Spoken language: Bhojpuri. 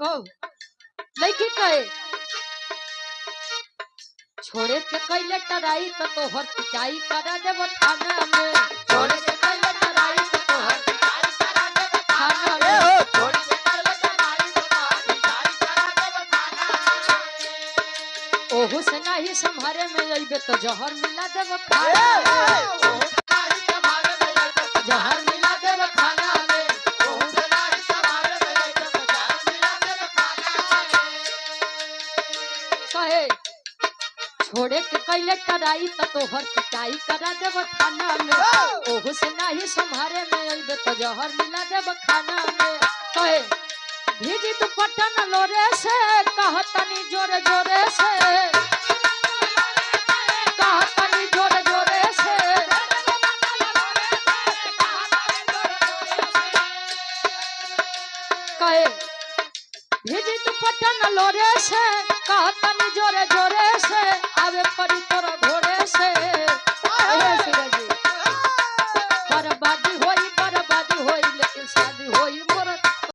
कहो लड़की कहे छोड़े के कैले टराई तो तोहर पिटाई करा देव थाना में छोड़े के कैले टराई तो तोहर पिटाई करा देव थाना में छोड़े के कैले टराई तो तोहर पिटाई करा देव थाना में ओहु से नहीं संभारे में अइबे तो जहर मिला देव खाना में ओहु से नहीं संभारे में अइबे तो जहर मिला देव खाना में ओहु से नहीं संभारे में अइबे तो जहर मिला देव खाना में कहे छोड़े के कैले टराई तो तोहर पिटाई करा देव थाना में ओहु से नहीं संभारे में अइबे तो जहर मिला देव खाना में कहे भीजी दुपट्टा न लोरे से कहतनी जोरे जोरे से कहतनी जोरे जोरे से कहे भीजी दुपट्टा न लोरे से कहतनी जोरे जोरे से आवे परी तोरा